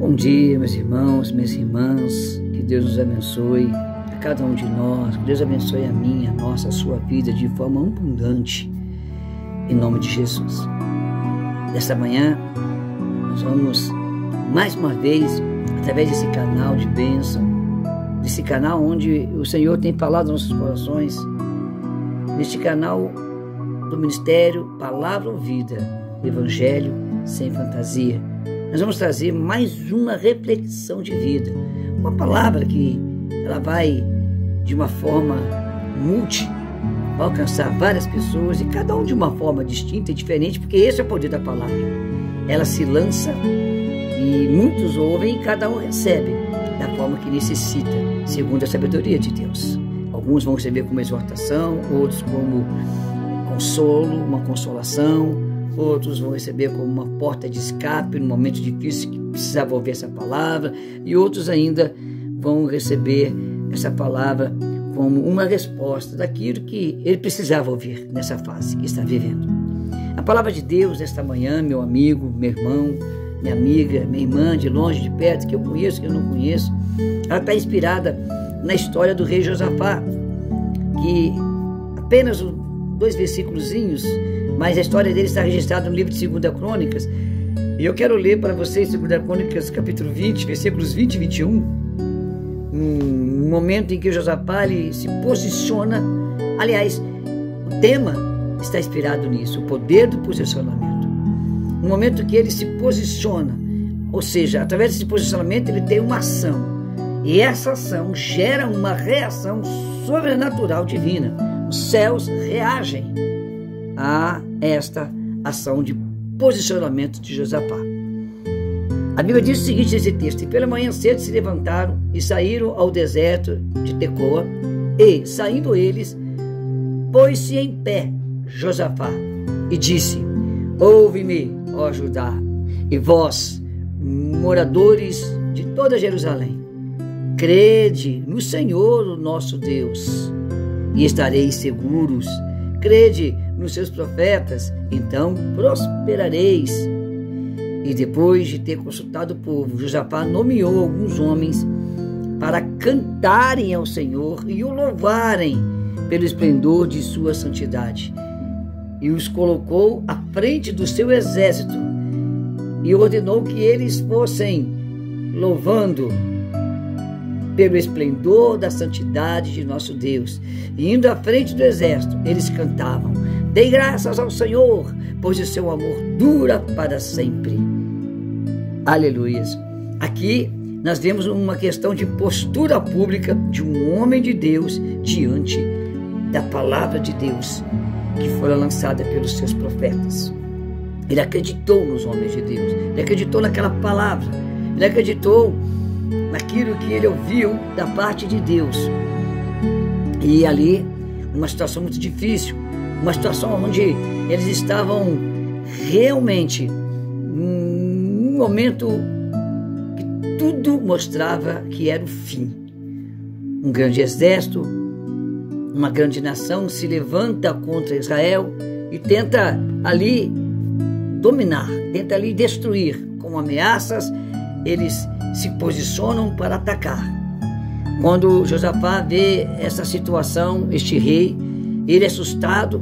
Bom dia, meus irmãos, minhas irmãs, que Deus nos abençoe, a cada um de nós, que Deus abençoe a minha, a nossa, a sua vida de forma abundante, em nome de Jesus. Nesta manhã, nós vamos, mais uma vez, através desse canal de bênção, desse canal onde o Senhor tem falado nos nossos corações, neste canal do Ministério Palavra ou Vida, Evangelho sem fantasia. Nós vamos trazer mais uma reflexão de vida, uma palavra que ela vai de uma forma vai alcançar várias pessoas e cada um de uma forma distinta e diferente, porque esse é o poder da palavra. Ela se lança e muitos ouvem e cada um recebe da forma que necessita, segundo a sabedoria de Deus. Alguns vão receber como exortação, outros como consolo, uma consolação. Outros vão receber como uma porta de escape no momento difícil que precisava ouvir essa palavra. E outros ainda vão receber essa palavra como uma resposta daquilo que ele precisava ouvir nessa fase que está vivendo. A palavra de Deus nesta manhã, meu amigo, meu irmão, minha amiga, minha irmã, de longe, de perto, que eu conheço, que eu não conheço, ela está inspirada na história do rei Josafá, que apenas 2 versículozinhos, mas a história dele está registrada no livro de 2 Crônicas. E eu quero ler para vocês 2 Crônicas, capítulo 20, versículos 20 e 21. Um momento em que o Josafá se posiciona. Aliás, o tema está inspirado nisso, o poder do posicionamento. Um momento que ele se posiciona, ou seja, através desse posicionamento ele tem uma ação. E essa ação gera uma reação sobrenatural divina. Os céus reagem a esta ação de posicionamento de Josafá. A Bíblia diz o seguinte nesse texto: e pela manhã cedo se levantaram e saíram ao deserto de Tecoa, e, saindo eles, pôs-se em pé Josafá e disse: ouve-me, ó Judá, e vós, moradores de toda Jerusalém, crede no Senhor, o nosso Deus, e estareis seguros. Crede nos seus profetas, então prosperareis. E depois de ter consultado o povo, Josafá nomeou alguns homens para cantarem ao Senhor e o louvarem pelo esplendor de sua santidade. E os colocou à frente do seu exército e ordenou que eles fossem louvando pelo esplendor da santidade de nosso Deus. E indo à frente do exército, eles cantavam: dei graças ao Senhor, pois o seu amor dura para sempre. Aleluias. Aqui nós vemos uma questão de postura pública de um homem de Deus diante da palavra de Deus que foi lançada pelos seus profetas. Ele acreditou nos homens de Deus, ele acreditou naquela palavra, ele acreditou naquilo que ele ouviu da parte de Deus. E ali, uma situação muito difícil, uma situação onde eles estavam realmente num momento que tudo mostrava que era o fim. Um grande exército, uma grande nação se levanta contra Israel e tenta ali dominar, tenta ali destruir. Com ameaças, eles se posicionam para atacar. Quando Josafá vê essa situação, este rei, ele é assustado,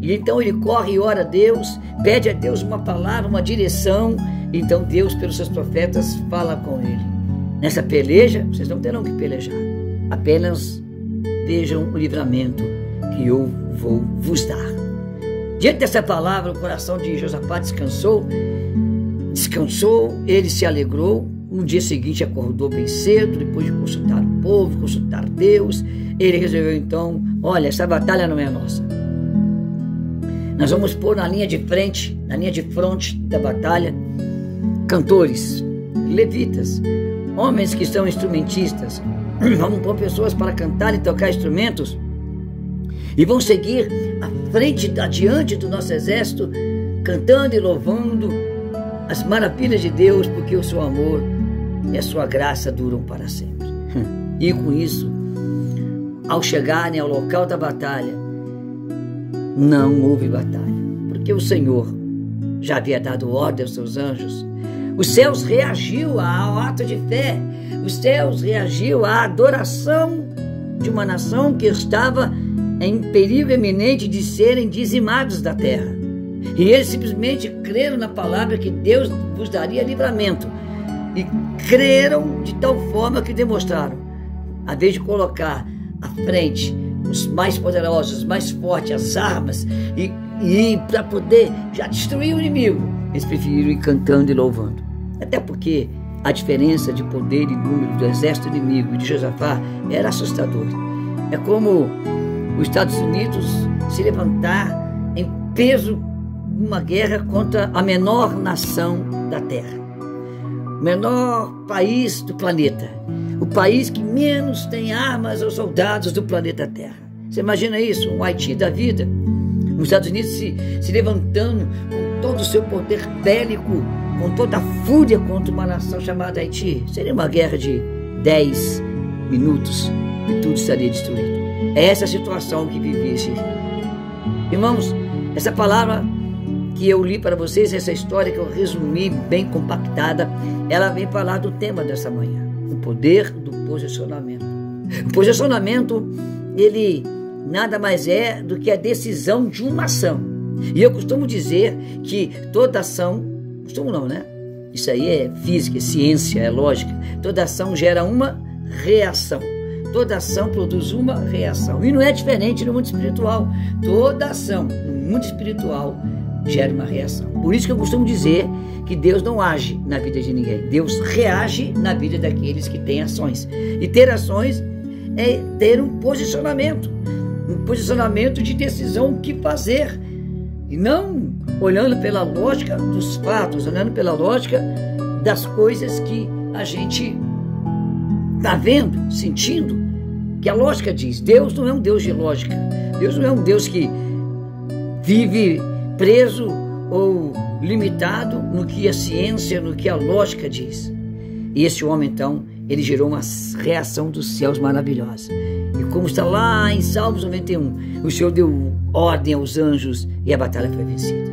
e então ele corre e ora a Deus, pede a Deus uma palavra, uma direção. Então Deus, pelos seus profetas, fala com ele: nessa peleja, vocês não terão que pelejar, apenas vejam o livramento que eu vou vos dar. Diante dessa palavra, o coração de Josafá descansou, ele se alegrou. No dia seguinte acordou bem cedo, depois de consultar o povo, consultar Deus, ele resolveu então: olha, essa batalha não é nossa. Nós vamos pôr na linha de frente, na linha de fronte da batalha, cantores, levitas, homens que são instrumentistas. Vamos pôr pessoas para cantar e tocar instrumentos e vão seguir à frente, adiante do nosso exército, cantando e louvando as maravilhas de Deus, porque o seu amor e a sua graça duram para sempre. E com isso, ao chegarem ao local da batalha, não houve batalha, porque o Senhor já havia dado ordem aos seus anjos. Os céus reagiu ao ato de fé. Os céus reagiu à adoração de uma nação que estava em perigo iminente de serem dizimados da terra. E eles simplesmente creram na palavra que Deus vos daria livramento. E creram de tal forma que demonstraram, a vez de colocar à frente os mais poderosos, os mais fortes, as armas, e para poder já destruir o inimigo, eles preferiram ir cantando e louvando. Até porque a diferença de poder e número do exército inimigo e de Josafá era assustador. É como os Estados Unidos se levantar em peso numa guerra contra a menor nação da Terra, o menor país do planeta, o país que menos tem armas ou soldados do planeta Terra. Você imagina isso? Um Haiti da vida? Os Estados Unidos se levantando com todo o seu poder bélico, com toda a fúria contra uma nação chamada Haiti. Seria uma guerra de 10 minutos e tudo estaria destruído. É essa a situação que vivia esse rei. Irmãos, essa palavra que eu li para vocês, essa história que eu resumi bem compactada, ela vem falar do tema dessa manhã, o poder do posicionamento. O posicionamento, ele nada mais é do que a decisão de uma ação. E eu costumo dizer que toda ação, costumo não, né? Isso aí é física, é ciência, é lógica. Toda ação gera uma reação. Toda ação produz uma reação. E não é diferente no mundo espiritual. Toda ação no mundo espiritual gera uma reação. Por isso que eu costumo dizer que Deus não age na vida de ninguém. Deus reage na vida daqueles que têm ações. E ter ações é ter um posicionamento. Um posicionamento de decisão, o que fazer. E não olhando pela lógica dos fatos, olhando pela lógica das coisas que a gente está vendo, sentindo, que a lógica diz. Deus não é um Deus de lógica. Deus não é um Deus que vive preso ou limitado no que a ciência, no que a lógica diz. E esse homem, então, ele gerou uma reação dos céus maravilhosa. E como está lá em Salmos 91, o Senhor deu ordem aos anjos e a batalha foi vencida.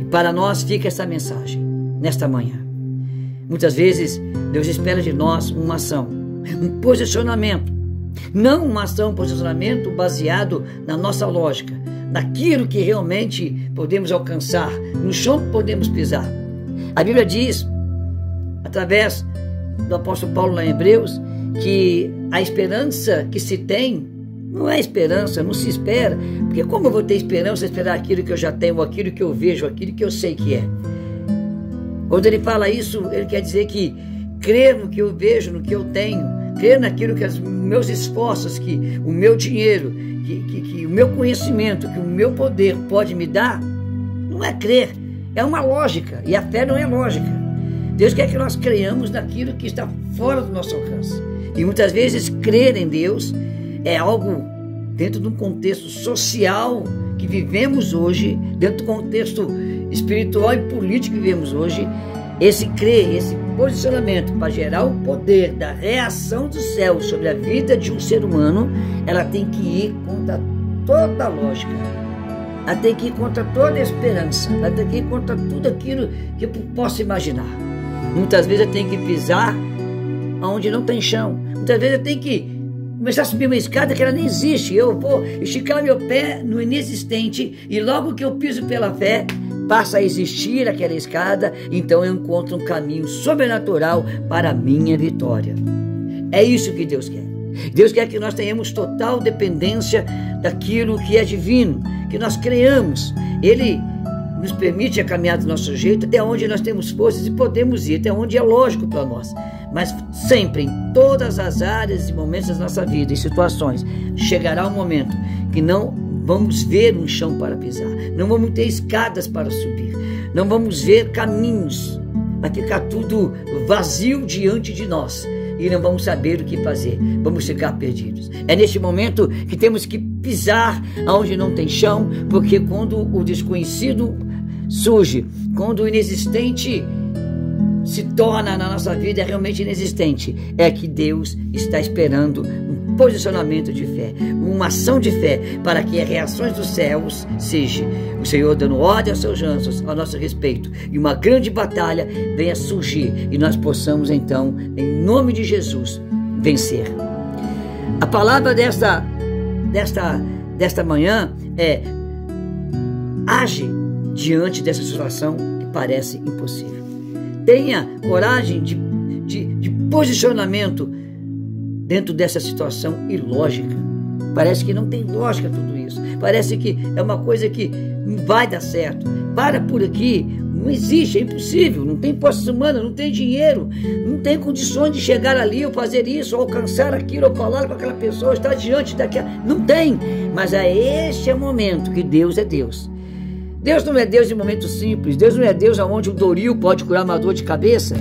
E para nós fica essa mensagem, nesta manhã. Muitas vezes, Deus espera de nós uma ação, um posicionamento. Não uma ação, um posicionamento baseado na nossa lógica, naquilo que realmente podemos alcançar, no chão que podemos pisar. A Bíblia diz, através do apóstolo Paulo lá em Hebreus, que a esperança que se tem não é esperança, não se espera, porque como eu vou ter esperança, esperar aquilo que eu já tenho, aquilo que eu vejo, aquilo que eu sei que é? Quando ele fala isso, ele quer dizer que crer no que eu vejo, no que eu tenho, crer naquilo que os meus esforços, que o meu dinheiro, que o meu conhecimento, que o meu poder pode me dar, não é crer, é uma lógica, e a fé não é lógica. Deus quer que nós creiamos naquilo que está fora do nosso alcance. E muitas vezes crer em Deus é algo dentro de um contexto social que vivemos hoje, dentro do contexto espiritual e político que vivemos hoje. Esse crer, esse posicionamento para gerar o poder da reação do céu sobre a vida de um ser humano, ela tem que ir contra toda a lógica. Ela tem que ir contra toda a esperança. Ela tem que ir contra tudo aquilo que eu posso imaginar. Muitas vezes eu tenho que pisar onde não tem chão. Muitas vezes eu tenho que começar a subir uma escada que ela nem existe. Eu vou esticar meu pé no inexistente e logo que eu piso pela fé, passa a existir aquela escada, então eu encontro um caminho sobrenatural para a minha vitória. É isso que Deus quer. Deus quer que nós tenhamos total dependência daquilo que é divino, que nós creamos. Ele nos permite a caminhar do nosso jeito até onde nós temos forças e podemos ir, até onde é lógico para nós. Mas sempre, em todas as áreas e momentos da nossa vida e situações, chegará um momento que não vamos ver um chão para pisar, não vamos ter escadas para subir, não vamos ver caminhos, vai ficar tudo vazio diante de nós e não vamos saber o que fazer, vamos ficar perdidos. É neste momento que temos que pisar onde não tem chão, porque quando o desconhecido surge, quando o inexistente se torna na nossa vida realmente inexistente, é que Deus está esperando um posicionamento de fé, uma ação de fé, para que as reações dos céus seja o Senhor dando ordem aos seus anjos ao nosso respeito, e uma grande batalha venha surgir, e nós possamos então, em nome de Jesus, vencer. A palavra desta manhã é: age diante dessa situação que parece impossível. Tenha coragem de posicionamento dentro dessa situação ilógica. Parece que não tem lógica tudo isso. Parece que é uma coisa que não vai dar certo. Para por aqui. Não existe, é impossível. Não tem posse humana, não tem dinheiro, não tem condições de chegar ali, ou fazer isso, ou alcançar aquilo, ou falar com aquela pessoa, estar diante daquela. Não tem. Mas este é o momento que Deus é Deus. Deus não é Deus em momentos simples. Deus não é Deus onde um Doril pode curar uma dor de cabeça.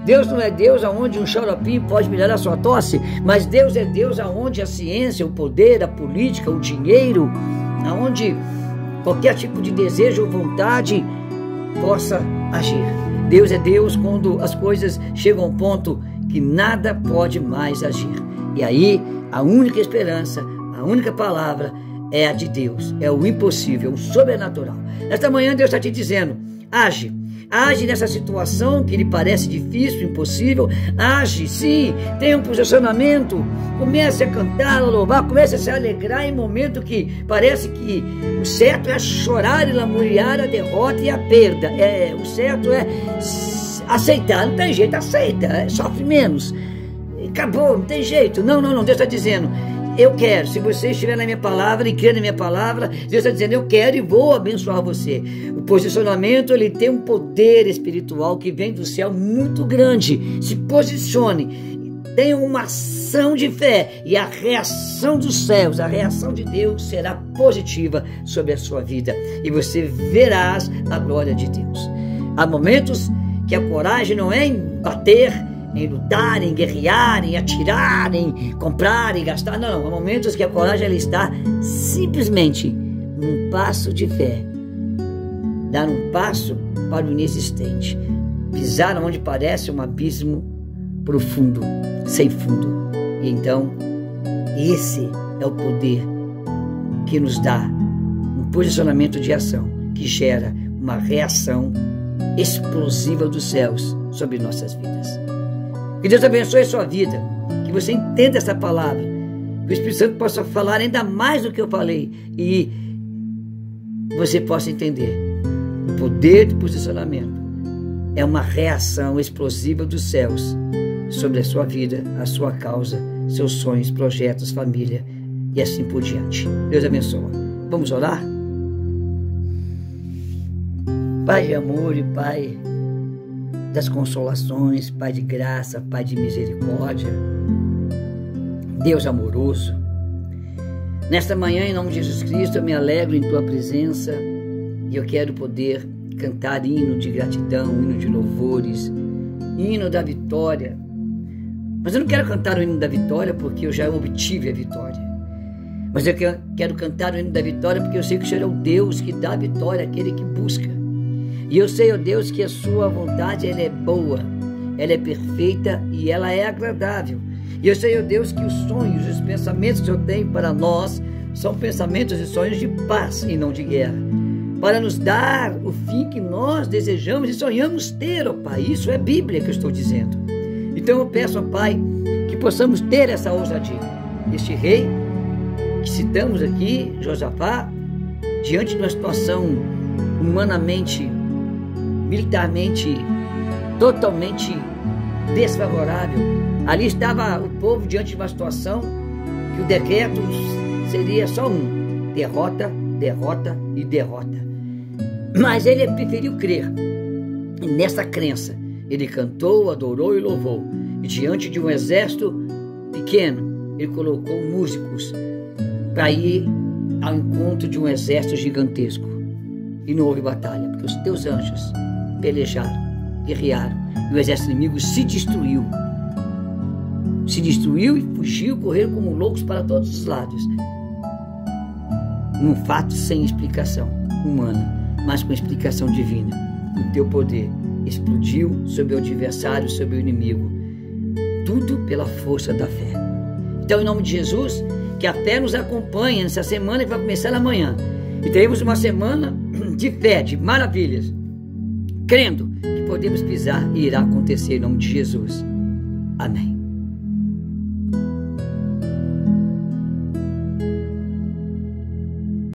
Deus não é Deus aonde um xaropim pode melhorar a sua tosse, mas Deus é Deus aonde a ciência, o poder, a política, o dinheiro, aonde qualquer tipo de desejo ou vontade possa agir. Deus é Deus quando as coisas chegam a um ponto que nada pode mais agir. E aí a única esperança, a única palavra é a de Deus, é o impossível, o sobrenatural. Esta manhã Deus está te dizendo: age. Age nessa situação que lhe parece difícil, impossível. Age, sim, tenha um posicionamento. Comece a cantar, a louvar, comece a se alegrar em momento que parece que o certo é chorar e lamuriar a derrota e a perda. O certo é aceitar, não tem jeito, aceita, sofre menos. Acabou, não tem jeito. Não, Deus está dizendo: eu quero. Se você estiver na minha palavra e crer na minha palavra, Deus está dizendo: eu quero e vou abençoar você. O posicionamento, ele tem um poder espiritual que vem do céu muito grande. Se posicione, tenha uma ação de fé, e a reação dos céus, a reação de Deus será positiva sobre a sua vida, e você verás a glória de Deus. Há momentos que a coragem não é em bater, em lutar, em guerrear, em atirar, em comprar e gastar. Não, há momentos que a coragem ela está simplesmente num passo de fé, dar um passo para o inexistente, pisar onde parece um abismo profundo, sem fundo. E então, esse é o poder que nos dá um posicionamento de ação, que gera uma reação explosiva dos céus sobre nossas vidas. Que Deus abençoe a sua vida, que você entenda essa palavra, que o Espírito Santo possa falar ainda mais do que eu falei, e você possa entender. O poder do posicionamento é uma reação explosiva dos céus sobre a sua vida, a sua causa, seus sonhos, projetos, família e assim por diante. Deus abençoe. Vamos orar? Pai de amor e Pai das consolações, Pai de graça, Pai de misericórdia, Deus amoroso, nesta manhã, em nome de Jesus Cristo, eu me alegro em Tua presença, e eu quero poder cantar hino de gratidão, hino de louvores, hino da vitória. Mas eu não quero cantar o hino da vitória porque eu já obtive a vitória, mas eu quero cantar o hino da vitória porque eu sei que o Senhor é o Deus que dá a vitória àquele que busca. E eu sei, ó Deus, que a sua vontade ela é boa, ela é perfeita e ela é agradável. E eu sei, ó Deus, que os sonhos, os pensamentos que o Senhor tem para nós são pensamentos e sonhos de paz e não de guerra, para nos dar o fim que nós desejamos e sonhamos ter, ó Pai. Isso é Bíblia que eu estou dizendo. Então eu peço, ó Pai, que possamos ter essa ousadia. Este rei que citamos aqui, Josafá, diante de uma situação humanamente, militarmente, totalmente desfavorável, ali estava o povo diante de uma situação que o decreto seria só um: derrota, derrota e derrota. Mas ele preferiu crer, e nessa crença ele cantou, adorou e louvou, e diante de um exército pequeno ele colocou músicos para ir ao encontro de um exército gigantesco, e não houve batalha, porque os teus anjos pelejaram, guerrearam, e o exército inimigo se destruiu e fugiu, correram como loucos para todos os lados, num fato sem explicação humana, mas com explicação divina. O teu poder explodiu sobre o adversário, sobre o inimigo, tudo pela força da fé. Então, em nome de Jesus, que a fé nos acompanhe nessa semana que vai começar amanhã. E teremos uma semana de fé, de maravilhas, crendo que podemos pisar e irá acontecer em nome de Jesus. Amém.